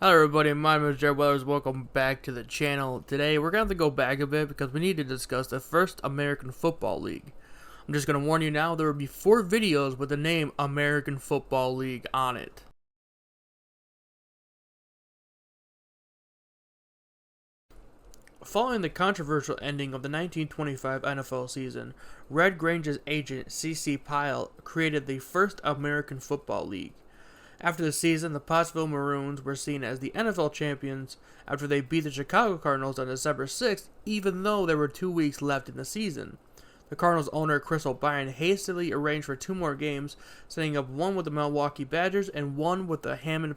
Hello everybody, my name is Jared Weathers. Welcome back to the channel. Today we're going to have to go back a bit because we need to discuss the first American Football League. I'm just going to warn you now, there will be 4 videos with the name American Football League on it. Following the controversial ending of the 1925 NFL season, Red Grange's agent C.C. Pyle created the first American Football League. After the season, the Pottsville Maroons were seen as the NFL champions after they beat the Chicago Cardinals on December 6th, even though there were 2 weeks left in the season. The Cardinals owner Chris O'Brien hastily arranged for 2 more games, setting up one with the Milwaukee Badgers and one with the Hammond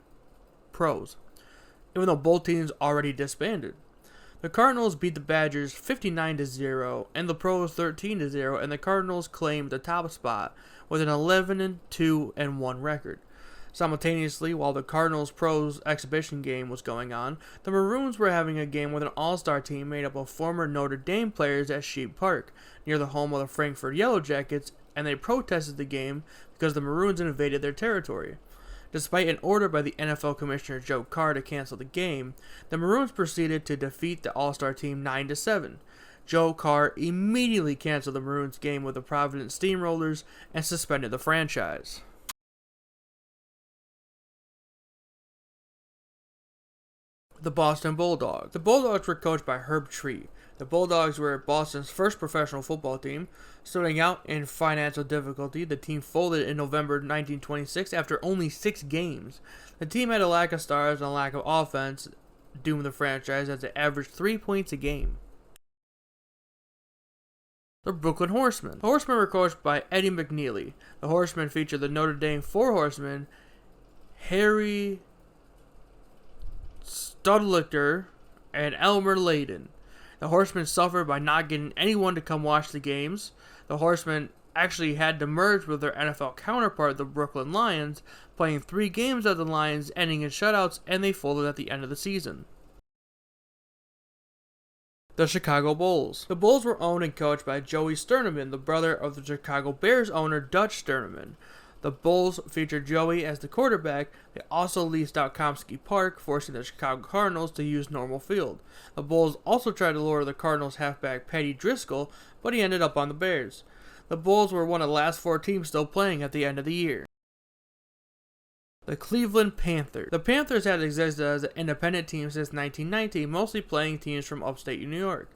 Pros, even though both teams already disbanded. The Cardinals beat the Badgers 59-0 and the Pros 13-0, and the Cardinals claimed the top spot with an 11-2-1 record. Simultaneously, while the Cardinals-Pros exhibition game was going on, the Maroons were having a game with an all-star team made up of former Notre Dame players at Sheep Park, near the home of the Frankfurt Yellow Jackets, and they protested the game because the Maroons invaded their territory. Despite an order by the NFL Commissioner Joe Carr to cancel the game, the Maroons proceeded to defeat the all-star team 9-7. Joe Carr immediately canceled the Maroons game with the Providence Steamrollers and suspended the franchise. The Boston Bulldogs. The Bulldogs were coached by Herb Tree. The Bulldogs were Boston's first professional football team. Starting out in financial difficulty, the team folded in November 1926 after only 6 games. The team had a lack of stars and a lack of offense, doomed the franchise as it averaged 3 points a game. The Brooklyn Horsemen. The Horsemen were coached by Eddie McNeely. The Horsemen featured the Notre Dame Four Horsemen, Harry Studlicker, and Elmer Layden. The Horsemen suffered by not getting anyone to come watch the games. The Horsemen actually had to merge with their NFL counterpart, the Brooklyn Lions, playing 3 games at the Lions, ending in shutouts, and they folded at the end of the season. The Chicago Bulls. The Bulls were owned and coached by Joey Sternaman, the brother of the Chicago Bears owner Dutch Sternaman. The Bulls featured Joey as the quarterback. They also leased out Komsky Park, forcing the Chicago Cardinals to use normal field. The Bulls also tried to lure the Cardinals halfback Patty Driscoll, but he ended up on the Bears. The Bulls were one of the last 4 teams still playing at the end of the year. The Cleveland Panthers. The Panthers had existed as an independent team since 1990, mostly playing teams from upstate New York.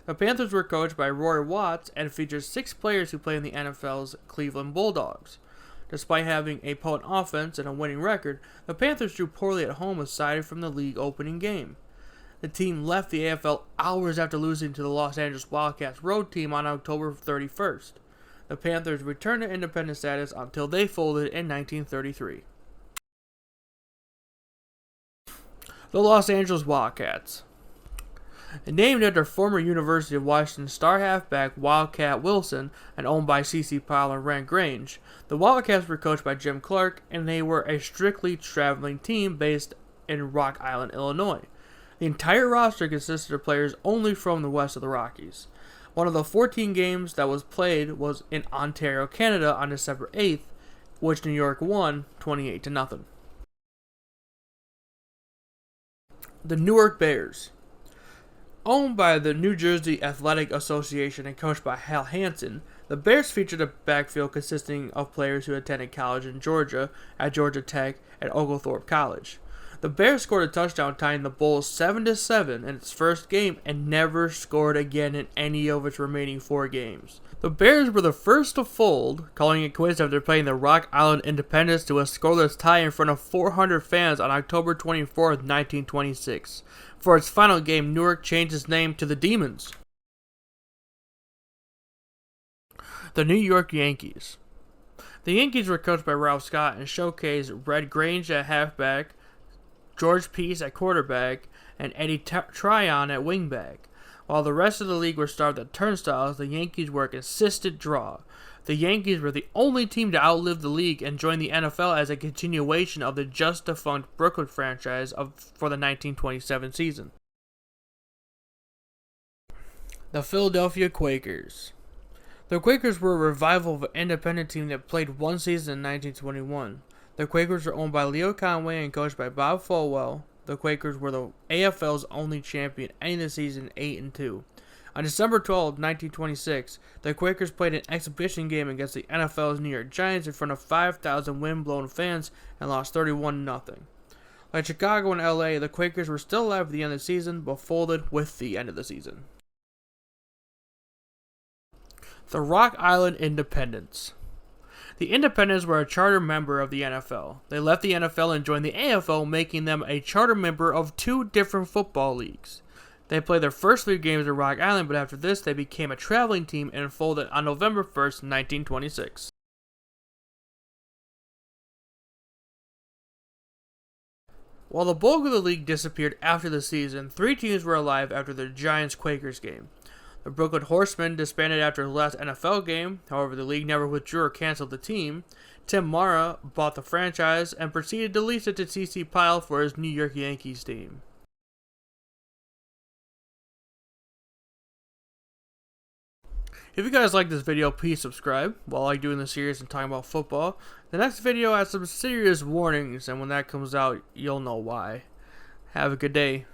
The Panthers were coached by Roy Watts and featured 6 players who play in the NFL's Cleveland Bulldogs. Despite having a potent offense and a winning record, the Panthers drew poorly at home aside from the league opening game. The team left the AFL hours after losing to the Los Angeles Wildcats road team on October 31st. The Panthers returned to independent status until they folded in 1933. The Los Angeles Wildcats. Named after former University of Washington star halfback Wildcat Wilson and owned by C.C. Pyle and Red Grange, the Wildcats were coached by Jim Clark, and they were a strictly traveling team based in Rock Island, Illinois. The entire roster consisted of players only from the west of the Rockies. One of the 14 games that was played was in Ontario, Canada on December 8th, which New York won 28-0. The Newark Bears. Owned by the New Jersey Athletic Association and coached by Hal Hansen, the Bears featured a backfield consisting of players who attended college in Georgia at Georgia Tech and Oglethorpe College. The Bears scored a touchdown tying the Bulls 7-7 in its first game and never scored again in any of its remaining 4 games. The Bears were the first to fold, calling it quits after playing the Rock Island Independents to a scoreless tie in front of 400 fans on October 24, 1926. For its final game, Newark changed its name to the Demons. The New York Yankees. The Yankees were coached by Ralph Scott and showcased Red Grange at halfback, George Peace at quarterback, and Eddie Tryon at wingback. While the rest of the league were starved at turnstiles, the Yankees were a consistent draw. The Yankees were the only team to outlive the league and join the NFL as a continuation of the just-defunct Brooklyn franchise for the 1927 season. The Philadelphia Quakers. The Quakers were a revival of an independent team that played 1 season in 1921. The Quakers were owned by Leo Conway and coached by Bob Folwell. the Quakers were the AFL's only champion, ending the season 8-2. On December 12, 1926, the Quakers played an exhibition game against the NFL's New York Giants in front of 5,000 wind-blown fans and lost 31-0. Like Chicago and LA, the Quakers were still alive at the end of the season, but folded with the end of the season. The Rock Island Independents. The Independents were a charter member of the NFL. They left the NFL and joined the AFL, making them a charter member of 2 different football leagues. They played their first 3 games at Rock Island, but after this, they became a traveling team and folded on November 1st, 1926. While the bulk of the league disappeared after the season, 3 teams were alive after the Giants-Quakers game. The Brooklyn Horsemen disbanded after the last NFL game, however the league never withdrew or canceled the team. Tim Mara bought the franchise and proceeded to lease it to C.C. Pyle for his New York Yankees team. If you guys like this video, please subscribe. While I like doing this series and talking about football, the next video has some serious warnings, and when that comes out, you'll know why. Have a good day.